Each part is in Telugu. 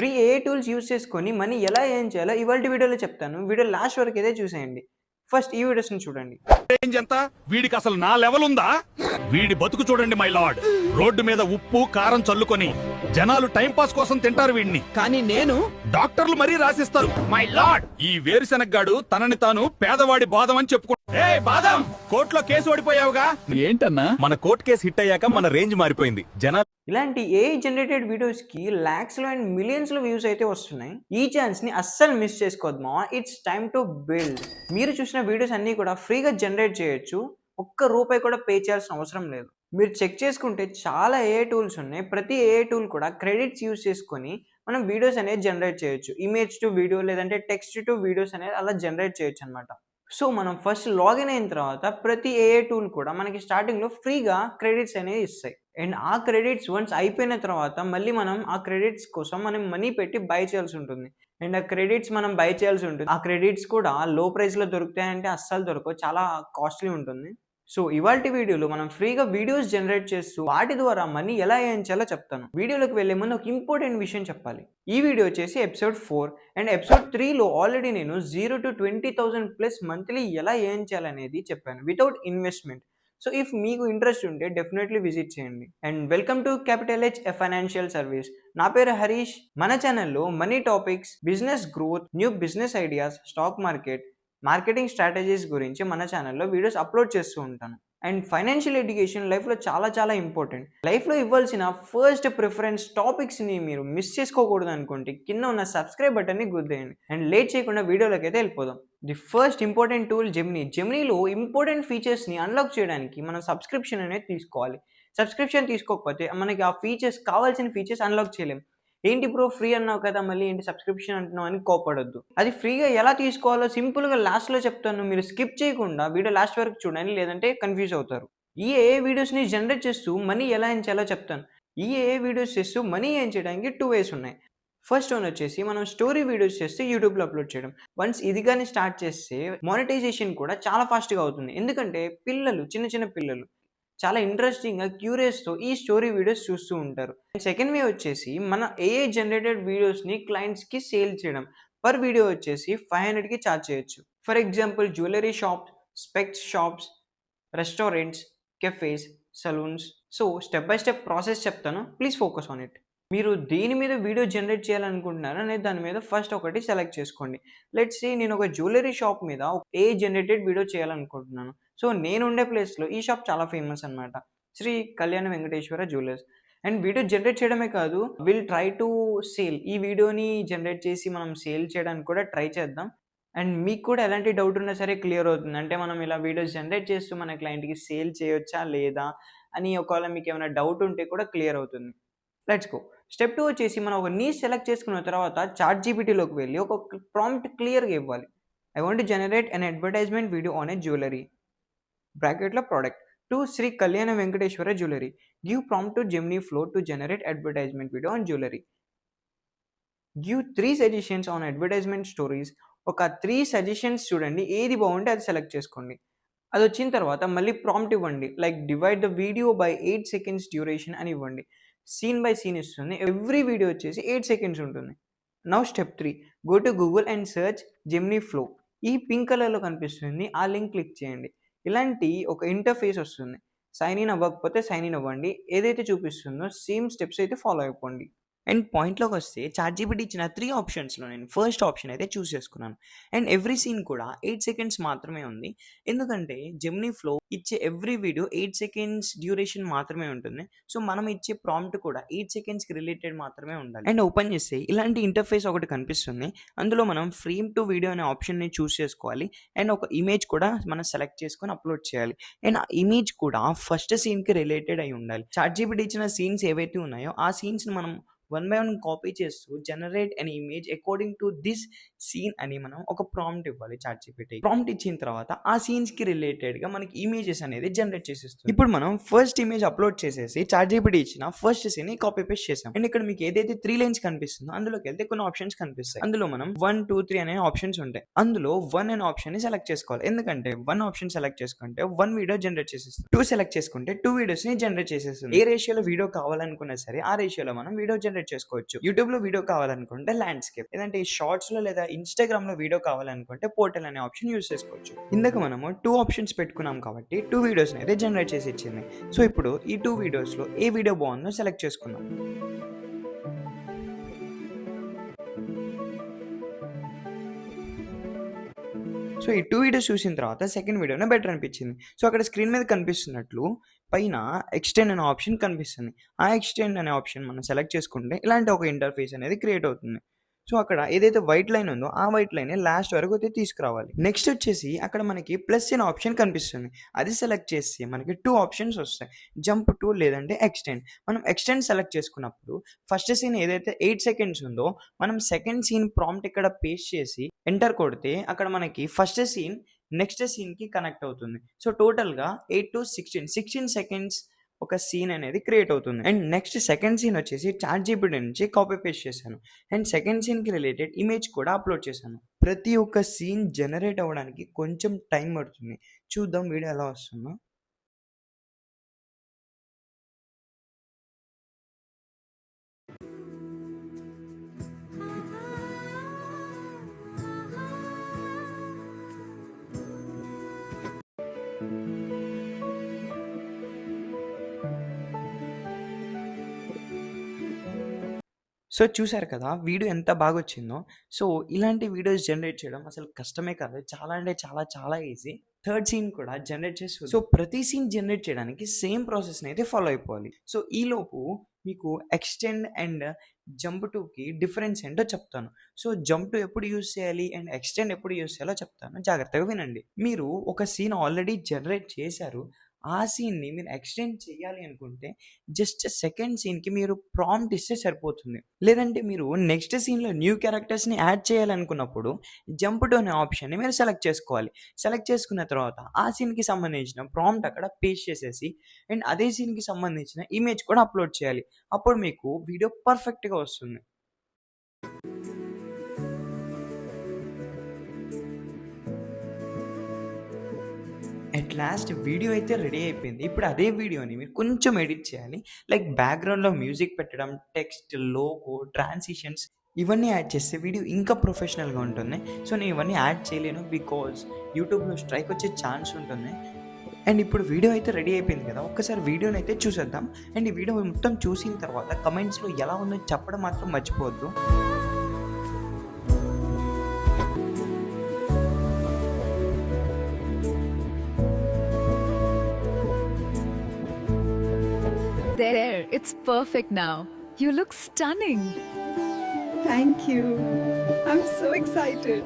ఫ్రీ ఏఐ టూల్స్ యూజ్ చేసుకొని మనీ ఎలా ఎర్న్ చేయాలో ఇవాల్టి వీడియోలో చెప్తాను. వీడియో లాస్ట్ వరకు అయితే చూసేయండి. ఫస్ట్ ఈ వీడియోస్ని చూడండి. రేంజ్ ఎంత? వీడికి అసలు నా లెవెల్ ఉందా? వీడి బతుకు చూడండి మై లార్డ్. రోడ్డు మీద ఉప్పు కారం చల్లుకొని జనాలు టైం పాస్ కోసం తింటారు వీడిని, కానీ నేను డాక్టర్లు మరీ రాసిస్తారు. మై లార్డ్, ఈ వేరుశెనగ్గాడు తనని తాను పేదవాడి బాదం అని చెప్పుకో. బాదం, కోర్టులో కేసు ఓడిపోయావుగా. ఏంటన్నా? మన కోర్టు కేసు హిట్ అయ్యాక మన రేంజ్ మారిపోయింది. జనాలు ఇలాంటి ఏఐ జనరేటెడ్ వీడియోస్కి ల్యాక్స్లో అండ్ మిలియన్స్లో వ్యూస్ అయితే వస్తున్నాయి. ఈ ఛాన్స్ని అస్సలు మిస్ చేసుకోవద్దు మా. It's time to build. మీరు చూసిన వీడియోస్ అన్నీ కూడా ఫ్రీగా జనరేట్ చేయొచ్చు. ఒక్క రూపాయి కూడా పే చేయాల్సిన అవసరం లేదు. మీరు చెక్ చేసుకుంటే చాలా ఏఐ టూల్స్ ఉన్నాయి. ప్రతి ఏఐ టూల్ కూడా క్రెడిట్స్ యూజ్ చేసుకొని మనం వీడియోస్ అనేది జనరేట్ చేయొచ్చు. ఇమేజ్ టు వీడియో లేదంటే టెక్స్ట్ టు వీడియోస్ అనేది అలా జనరేట్ చేయొచ్చు అనమాట. సో మనం ఫస్ట్ లాగిన్ అయిన తర్వాత ప్రతి ఏఐ టూల్ కూడా మనకి స్టార్టింగ్లో ఫ్రీగా క్రెడిట్స్ అనేది ఇస్తాయి. అండ్ ఆ క్రెడిట్స్ వన్స్ అయిపోయిన తర్వాత మళ్ళీ మనం ఆ క్రెడిట్స్ కోసం మనం మనీ పెట్టి బై చేయాల్సి ఉంటుంది. అండ్ ఆ క్రెడిట్స్ మనం బై చేయాల్సి ఉంటుంది. ఆ క్రెడిట్స్ కూడా లో ప్రైస్లో దొరుకుతాయంటే అస్సలు దొరకవు, చాలా కాస్ట్లీ ఉంటుంది. సో ఇవాల్టి వీడియోలో మనం ఫ్రీగా వీడియోస్ జనరేట్ చేస్తూ వాటి ద్వారా మనీ ఎలా ఎర్న్ చేయాలో చెప్తాను. వీడియోలోకి వెళ్ళే ముందు ఒక ఇంపార్టెంట్ విషయం చెప్పాలి. ఈ వీడియో వచ్చేసి ఎపిసోడ్ 4 అండ్ ఎపిసోడ్ 3లో ఆల్రెడీ నేను 0 to 20,000 ప్లస్ మంత్లీ ఎలా ఎర్న్ చేయాలనేది చెప్పాను వితౌట్ ఇన్వెస్ట్మెంట్. సో ఇఫ్ మీకు ఇంట్రెస్ట్ ఉంటే డెఫినెట్లీ విజిట్ చేయండి. And welcome to capital H a financial service. నా పేరు హరీష్. మన ఛానల్లో money topics, business growth, new business ideas, stock market, marketing strategies గురించి మన ఛానల్లో వీడియోస్ అప్లోడ్ చేస్తూ ఉంటాను. అండ్ ఫైనాన్షియల్ ఎడ్యుకేషన్ లైఫ్లో చాలా ఇంపార్టెంట్. లైఫ్లో ఇవ్వాల్సిన ఫస్ట్ ప్రిఫరెన్స్ టాపిక్స్ని మీరు మిస్ చేసుకోకూడదు అనుకుంటే కింద ఉన్న సబ్స్క్రైబ్ బటన్ని గుద్దేయండి. అండ్ లేట్ చేయకుండా వీడియోలోకి అయితే వెళ్ళిపోదాం. The first important tool Gemini. జెమినీలో ఇంపార్టెంట్ ఫీచర్స్ని అన్లాక్ చేయడానికి మనం సబ్స్క్రిప్షన్ అనేది తీసుకోవాలి. సబ్స్క్రిప్షన్ తీసుకోకపోతే మనకి ఆ ఫీచర్స్, కావాల్సిన ఫీచర్స్ అన్లాక్ చేయలేం. ఏంటి బ్రో ఫ్రీ అన్నావు కదా, మళ్ళీ ఏంటి సబ్స్క్రిప్షన్ అంటున్నావు అని కోపడొద్దు. అది ఫ్రీగా ఎలా తీసుకోవాలో సింపుల్గా లాస్ట్లో చెప్తాను. మీరు స్కిప్ చేయకుండా వీడియో లాస్ట్ వరకు చూడండి, లేదంటే కన్ఫ్యూజ్ అవుతారు. ఈ ఏఐ వీడియోస్ని జనరేట్ చేస్తూ మనీ ఎలా ఎర్న్ చేయాలో చెప్తాను. ఈ ఏఐ వీడియోస్ చేస్తూ మనీ ఎర్న్ చేయడానికి 2 ways ఉన్నాయి. ఫస్ట్ వన్ వచ్చేసి మనం స్టోరీ వీడియోస్ చేస్తే యూట్యూబ్లో అప్లోడ్ చేయడం. వన్స్ ఇది కానీ స్టార్ట్ చేస్తే మానిటైజేషన్ కూడా చాలా ఫాస్ట్గా అవుతుంది. ఎందుకంటే చిన్న పిల్లలు చాలా ఇంట్రెస్టింగ్గా క్యూరియస్తో ఈ స్టోరీ వీడియోస్ చూస్తూ ఉంటారు. సెకండ్ వే వచ్చేసి మన ఏఐ జనరేటెడ్ వీడియోస్ని క్లయింట్స్కి సేల్ చేయడం. పర్ వీడియో వచ్చేసి 500కి ఛార్జ్ చేయొచ్చు. For example jewellery shops, specs shops, restaurants, cafes, saloons. So step by step process చెప్తాను, ప్లీజ్ ఫోకస్ ఆన్ ఇట్. మీరు దేని మీద వీడియో జనరేట్ చేయాలనుకుంటున్నారో అనేది దాని మీద ఫస్ట్ ఒకటి సెలెక్ట్ చేసుకోండి. లెట్స్ సే నేను ఒక జ్యువెలరీ షాప్ మీద ఏ జనరేటెడ్ వీడియో చేయాలనుకుంటున్నాను. సో నేను ఉండే ప్లేస్లో ఈ షాప్ చాలా ఫేమస్ అనమాట, శ్రీ కళ్యాణ Venkateswara jewellers. And video generate చేయడమే కాదు, విల్ ట్రై టు సేల్. ఈ వీడియోని జనరేట్ చేసి మనం సేల్ చేయడానికి కూడా ట్రై చేద్దాం. అండ్ మీకు కూడా ఎలాంటి డౌట్ ఉన్నా సరే క్లియర్ అవుతుంది. అంటే మనం ఇలా వీడియోస్ జనరేట్ చేస్తూ మన క్లయింట్కి సేల్ చేయొచ్చా లేదా అని ఒకవేళ మీకు ఏమైనా డౌట్ ఉంటే కూడా క్లియర్ అవుతుంది. Let's go. స్టెప్ 2 వచ్చేసి మనం ఒక నీష్ సెలెక్ట్ చేసుకున్న తర్వాత చాట్ జీపీటీలోకి వెళ్ళి ఒక ప్రాంప్ట్ క్లియర్గా ఇవ్వాలి. I want to generate an advertisement video on a jewellery బ్రాకెట్లో ప్రోడక్ట్ టు శ్రీ కళ్యాణ Venkateswara jewellery. Give prompt to Gemini flow to generate advertisement video on jewellery. Give 3 suggestions on advertisement stories. ఒక 3 సజెషన్స్ చూడండి, ఏది బాగుంటే అది సెలెక్ట్ చేసుకోండి. అది వచ్చిన తర్వాత మళ్ళీ ప్రాంప్ట్ ఇవ్వండి, like divide the video by 8 seconds duration అని ఇవ్వండి. సీన్ బై సీన్ ఇస్తుంది. ఎవ్రీ వీడియో వచ్చేసి 8 seconds ఉంటుంది. Now step 3, go to Google and search Gemini flow. ఈ పింక్ కలర్లో కనిపిస్తుంది, ఆ లింక్ క్లిక్ చేయండి. ఇలాంటి ఒక ఇంటర్ఫేస్ వస్తుంది. సైన్ ఇన్ అవ్వకపోతే సైన్ ఇన్ అవ్వండి. ఏదైతే చూపిస్తుందో సేమ్ స్టెప్స్ అయితే ఫాలో అయిపోండి. అండ్ పాయింట్లోకి వస్తే చాట్ జీపీటీ ఇచ్చిన 3 ఆప్షన్స్లో నేను ఫస్ట్ ఆప్షన్ అయితే చూస్ చేసుకున్నాను. అండ్ ఎవ్రీ సీన్ కూడా 8 seconds మాత్రమే ఉంది. ఎందుకంటే జెమినీ ఫ్లో ఇచ్చే ఎవ్రీ వీడియో 8 seconds డ్యూరేషన్ మాత్రమే ఉంటుంది. సో మనం ఇచ్చే ప్రాంప్ట్ కూడా 8 secondsకి రిలేటెడ్ మాత్రమే ఉండాలి. అండ్ ఓపెన్ చేస్తే ఇలాంటి ఇంటర్ఫేస్ ఒకటి కనిపిస్తుంది. అందులో మనం ఫ్రేమ్ టు వీడియో అనే ఆప్షన్ని చూస్ చేసుకోవాలి. అండ్ ఒక ఇమేజ్ కూడా మనం సెలెక్ట్ చేసుకొని అప్లోడ్ చేయాలి. అండ్ ఆ ఇమేజ్ కూడా ఫస్ట్ సీన్కి రిలేటెడ్ అయి ఉండాలి. చాట్ జీపీటీ ఇచ్చిన సీన్స్ ఏవైతే ఉన్నాయో ఆ సీన్స్ని మనం 1 by 1 కాపీ చేస్తూ generate an image according to this scene అని మనం ఒక ప్రాంప్ట్ ఇవ్వాలి చాట్ జీపీటీ. ప్రాంప్ట్ ఇచ్చిన తర్వాత ఆ సీన్స్కి రిలేటెడ్గా మనకి ఇమేజెస్ అనేది జనరేట్ చేసేస్తుంది. ఇప్పుడు మనం ఫస్ట్ ఇమేజ్ అప్లోడ్ చేసేసి చాట్ జీపీటీ ఇచ్చిన ఫస్ట్ సీన్ని కాపీ పేస్ట్ చేసాం. అండ్ ఇక్కడ మీకు ఏదైతే 3 lines కనిపిస్తుందో అందులోకి వెళ్తే కొన్ని ఆప్షన్స్ కనిపిస్తాయి. అందులో మనం 1, 2, 3 అనే ఆప్షన్స్ ఉంటాయి. అందులో 1 అనే ఆప్షన్ ని సెలెక్ట్ చేసుకోవాలి. ఎందుకంటే 1 ఆప్షన్ సెలెక్ట్ చేసుకుంటే 1 వీడియో జనరేట్ చేసేస్తుంది. 2 సెలెక్ట్ చేసుకుంటే 2 వీడియోస్ ని జనరేట్ చేసేస్తుంది. ఏ రేషియోలో వీడియో కావాలనుకున్నా సరే ఆ రేషియోలో మనం వీడియో జనరేట్ జనరేట్ చేసుకోవచ్చు. యూట్యూబ్లో వీడియో కావాలనుకుంటే ల్యాండ్స్కేప్, లేదంటే ఈ షార్ట్స్లో లేదా ఇన్స్టాగ్రామ్లో వీడియో కావాలనుకుంటే పోర్టల్ అనే ఆప్షన్ యూజ్ చేసుకోవచ్చు. ఇందాక మనము 2 ఆప్షన్స్ పెట్టుకున్నాం కాబట్టి 2 వీడియోస్ని అయితే జనరేట్ చేసి ఇచ్చింది. సో ఇప్పుడు ఈ 2 వీడియోస్లో ఏ వీడియో బాగుందో సెలెక్ట్ చేసుకుందాం. సో ఈ 2 వీడియోస్ చూసిన తర్వాత సెకండ్ వీడియోనే బెటర్ అనిపించింది. సో అక్కడ స్క్రీన్ మీద కనిపిస్తున్నట్లు పైన ఎక్స్టెండ్ అనే ఆప్షన్ కనిపిస్తుంది. ఆ ఎక్స్టెండ్ అనే ఆప్షన్ మనం సెలెక్ట్ చేసుకుంటే ఇలాంటి ఒక ఇంటర్ఫేస్ అనేది క్రియేట్ అవుతుంది. సో అక్కడ ఏదైతే వైట్ లైన్ ఉందో ఆ వైట్ లైన్ లాస్ట్ వరకు అయితే తీసుకురావాలి. నెక్స్ట్ వచ్చేసి అక్కడ మనకి ప్లస్ అనే ఆప్షన్ కనిపిస్తుంది. అది సెలెక్ట్ చేసి మనకి 2 ఆప్షన్స్ వస్తాయి, జంప్ టు లేదంటే ఎక్స్టెండ్. మనం ఎక్స్టెండ్ సెలెక్ట్ చేసుకున్నప్పుడు ఫస్ట్ సీన్ ఏదైతే 8 సెకండ్స్ ఉందో మనం సెకండ్ సీన్ ప్రాంప్ట్ ఇక్కడ పేస్ట్ చేసి ఎంటర్ కొడితే అక్కడ మనకి ఫస్ట్ సీన్ నెక్స్ట్ సీన్కి కనెక్ట్ అవుతుంది. సో టోటల్గా 8 to 16 సెకండ్స్ ఒక సీన్ అనేది క్రియేట్ అవుతుంది. అండ్ నెక్స్ట్ సెకండ్ సీన్ వచ్చేసి చాట్‌జీపీటీ నుంచి కాపీ పేస్ట్ చేశాను. అండ్ సెకండ్ సీన్కి రిలేటెడ్ ఇమేజ్ కూడా అప్లోడ్ చేశాను. ప్రతి ఒక్క సీన్ జనరేట్ అవ్వడానికి కొంచెం టైం పడుతుంది. చూద్దాం వీడియో ఎలా వస్తుందో. సో చూసారు కదా వీడియో ఎంత బాగొచ్చిందో. సో ఇలాంటి వీడియోస్ జనరేట్ చేయడం అసలు కష్టమే కాదు. చాలా అంటే చాలా ఈజీ. థర్డ్ సీన్ కూడా జనరేట్ చేసి సో ప్రతి సీన్ జనరేట్ చేయడానికి సేమ్ ప్రాసెస్‌ని అయితే ఫాలో అయిపోవాలి. సో ఈలోపు మీకు extend and jump Tuki difference ఏంటో చెప్తాను. సో జంప్ టు ఎప్పుడు యూజ్ చేయాలి అండ్ ఎక్స్టెండ్ ఎప్పుడు యూజ్ చేయాలో చెప్తాను. జాగ్రత్తగా వినండి. మీరు ఒక సీన్ ఆల్రెడీ జనరేట్ చేశారు. ఆ సీన్‌ని మీరు ఎక్స్టెండ్ చేయాలి అనుకుంటే జస్ట్ సెకండ్ సీన్‌కి మీరు ప్రాంప్ట్ ఇస్తే సరిపోతుంది. లేదంటే మీరు నెక్స్ట్ సీన్‌లో న్యూ క్యారెక్టర్స్‌ని యాడ్ చేయాలనుకున్నప్పుడు జంప్ టు అనే ఆప్షన్‌ని మీరు సెలెక్ట్ చేసుకోవాలి. సెలెక్ట్ చేసుకున్న తర్వాత ఆ సీన్‌కి సంబంధించిన ప్రాంప్ట్ అక్కడ పేస్ట్ చేసేసి అండ్ అదే సీన్‌కి సంబంధించిన ఇమేజ్ కూడా అప్లోడ్ చేయాలి. అప్పుడు మీకు వీడియో పర్ఫెక్ట్‌గా వస్తుంది. అట్ లాస్ట్ వీడియో అయితే రెడీ అయిపోయింది. ఇప్పుడు అదే వీడియోని మీరు కొంచెం ఎడిట్ చేయాలి. లైక్ బ్యాక్‌గ్రౌండ్‌లో మ్యూజిక్ పెట్టడం, టెక్స్ట్, లోగో, ట్రాన్సిషన్స్ ఇవన్నీ యాడ్ చేస్తే వీడియో ఇంకా ప్రొఫెషనల్‌గా ఉంటుంది. సో నేను ఇవన్నీ యాడ్ చేయలేను బికాజ్ యూట్యూబ్‌లో స్ట్రైక్ వచ్చే ఛాన్స్ ఉంటుంది. అండ్ ఇప్పుడు వీడియో అయితే రెడీ అయిపోయింది కదా! ఒక్కసారి వీడియోని అయితే చూసేద్దాం. అండ్ ఈ వీడియో మొత్తం చూసిన తర్వాత కమెంట్స్‌లో ఎలా ఉందో చెప్పడం మాత్రం మర్చిపోవద్దు. There, it's perfect now. You look stunning. Thank you. I'm so excited.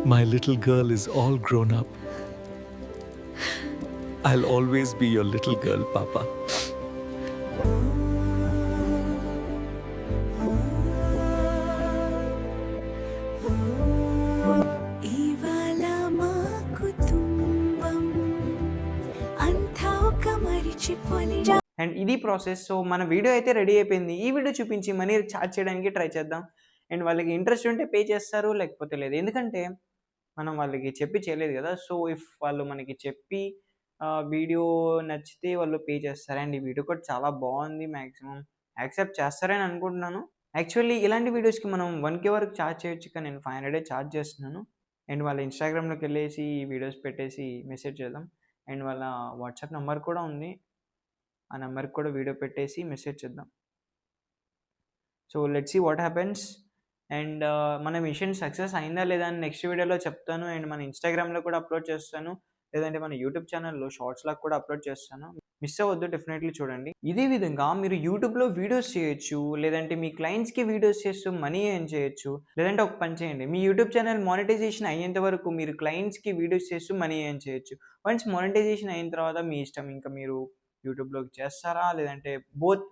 My little girl is all grown up. I'll always be your little girl, Papa. ఇవాళ మా కుటుంబం అంతా ఒక మరిచిపోని అండ్ ఇది ప్రాసెస్. సో మన వీడియో అయితే రెడీ అయిపోయింది. ఈ వీడియో చూపించి మనీ చార్జ్ చేయడానికి ట్రై చేద్దాం. అండ్ వాళ్ళకి ఇంట్రెస్ట్ ఉంటే పే చేస్తారు, లేకపోతే లేదు. ఎందుకంటే మనం వాళ్ళకి చెప్పి చేయలేదు కదా. సో ఇఫ్ వాళ్ళు మనకి చెప్పి వీడియో నచ్చితే వాళ్ళు పే చేస్తారు. అండ్ ఈ వీడియో కూడా చాలా బాగుంది. మ్యాక్సిమం యాక్సెప్ట్ చేస్తారని అనుకుంటున్నాను. యాక్చువల్లీ ఇలాంటి వీడియోస్కి మనం 1K వరకు ఛార్జ్ చేయొచ్చు, కానీ నేను 500 ఛార్జ్ చేస్తున్నాను. అండ్ వాళ్ళ ఇన్స్టాగ్రామ్లోకి వెళ్ళేసి ఈ వీడియోస్ పెట్టేసి మెసేజ్ చేద్దాం. అండ్ వాళ్ళ వాట్సాప్ నెంబర్ కూడా ఉంది, ఆ నెంబర్కి కూడా వీడియో పెట్టేసి మెసేజ్ చేద్దాం. So let's see what happens. And మన మిషన్ సక్సెస్ అయిందా లేదా అని నెక్స్ట్ వీడియోలో చెప్తాను. అండ్ మన ఇన్స్టాగ్రామ్లో కూడా అప్లోడ్ చేస్తాను, లేదంటే మన యూట్యూబ్ ఛానల్లో షార్ట్స్లాగా కూడా అప్లోడ్ చేస్తాను. మిస్ అవ్వద్దు, డెఫినెట్లీ చూడండి. ఇదే విధంగా మీరు యూట్యూబ్లో వీడియోస్ చేయొచ్చు, లేదంటే మీ క్లయింట్స్కి వీడియోస్ చేస్తూ మనీ ఎర్న్ చేయొచ్చు. లేదంటే ఒక పని చేయండి, మీ యూట్యూబ్ ఛానల్ మానిటైజేషన్ అయ్యేంత వరకు మీరు క్లయింట్స్కి వీడియోస్ చేస్తూ మనీ ఎర్న్ చేయొచ్చు. వన్స్ మానిటైజేషన్ అయిన తర్వాత మీ ఇష్టం, ఇంకా మీరు యూట్యూబ్లోకి చేస్తారా లేదంటే బోత్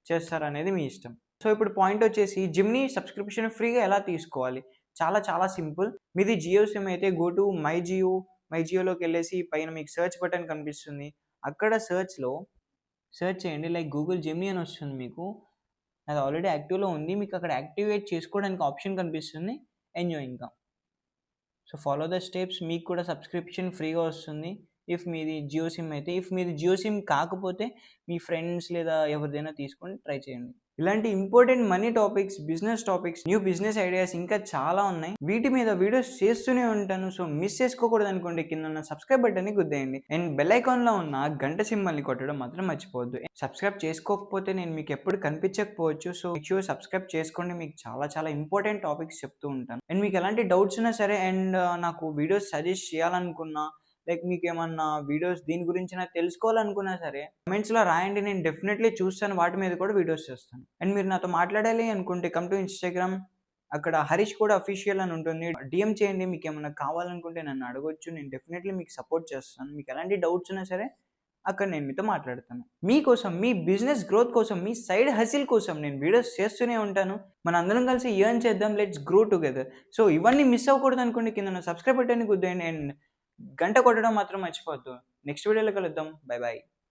చేస్తారా అనేది మీ ఇష్టం. సో ఇప్పుడు పాయింట్ వచ్చేసి జిమ్నీ సబ్స్క్రిప్షన్ ఫ్రీగా ఎలా తీసుకోవాలి. చాలా సింపుల్. మీది జియో సిమ్ అయితే గో టు మై జియోలోకి వెళ్ళేసి పైన మీకు సెర్చ్ బటన్ కనిపిస్తుంది. అక్కడ సెర్చ్లో సెర్చ్ చేయండి. లైక్ గూగుల్ జెమినీ అని వస్తుంది మీకు. అది ఆల్రెడీ యాక్టివ్‌లో ఉంది. మీకు అక్కడ యాక్టివేట్ చేసుకోవడానికి ఆప్షన్ కనిపిస్తుంది. ఎంజాయ్ ఇంకా. So follow the steps. మీకు కూడా సబ్స్క్రిప్షన్ ఫ్రీగా వస్తుంది. ఇఫ్ మీది జియో సిమ్ అయితే. ఇఫ్ మీది జియో సిమ్ కాకపోతే మీ ఫ్రెండ్స్ లేదా ఎవరిదైనా తీసుకొని ట్రై చేయండి. ఇలాంటి important money topics, business topics, new business ideas ఇంకా చాలా ఉన్నాయి. వీటి మీద వీడియోస్ చేస్తూనే ఉంటాను. సో మిస్ చేసుకోకూడదు అనుకోండి కింద ఉన్న సబ్స్క్రైబ్ బటన్ని గుద్దేయండి. అండ్ బెల్ ఐకాన్లో ఉన్న గంట సింబల్ని కొట్టడం మాత్రం మర్చిపోవద్దు. సబ్స్క్రైబ్ చేసుకోకపోతే నేను మీకు ఎప్పుడు కనిపించకపోవచ్చు. సో షూర్ సబ్స్క్రైబ్ చేసుకోండి. మీకు చాలా చాలా ఇంపార్టెంట్ టాపిక్స్ చెప్తూ ఉంటాను. అండ్ మీకు ఎలాంటి డౌట్స్ ఉన్నా సరే అండ్ నాకు వీడియోస్ సజెస్ట్ చేయాలనుకున్నా లైక్ మీకేమన్నా వీడియోస్ దీని గురించి నాకు తెలుసుకోవాలనుకున్నా సరే కమెంట్స్‌లో రాయండి. నేను డెఫినెట్లీ చూస్తాను. వాటి మీద కూడా వీడియోస్ చేస్తాను. అండ్ మీరు నాతో మాట్లాడాలి అనుకుంటే కమ్ టు ఇన్‌స్టాగ్రామ్. అక్కడ హరీష్ కూడా అఫీషియల్ అని ఉంటుంది. డీఎం చేయండి. మీకేమన్నా కావాలనుకుంటే నన్ను అడగొచ్చు. నేను డెఫినెట్లీ మీకు సపోర్ట్ చేస్తాను. మీకు ఎలాంటి డౌట్స్ ఉన్నా సరే అక్కడ నేను మీతో మాట్లాడతాను. మీకోసం, మీ బిజినెస్ గ్రోత్ కోసం, మీ సైడ్ హసిల్ కోసం నేను వీడియోస్ చేస్తూనే ఉంటాను. మనందరం కలిసి ఎర్న్ చేద్దాం. Let's grow together. సో ఇవన్నీ మిస్ అవ్వకూడదు అనుకోండి కింద ఉన్న సబ్స్క్రైబ్ బటన్ని గుద్దేయండి. అండ్ గంట కొట్టడం మాత్రం మర్చిపోవద్దు. నెక్స్ట్ వీడియోలో కలుద్దాం. By by.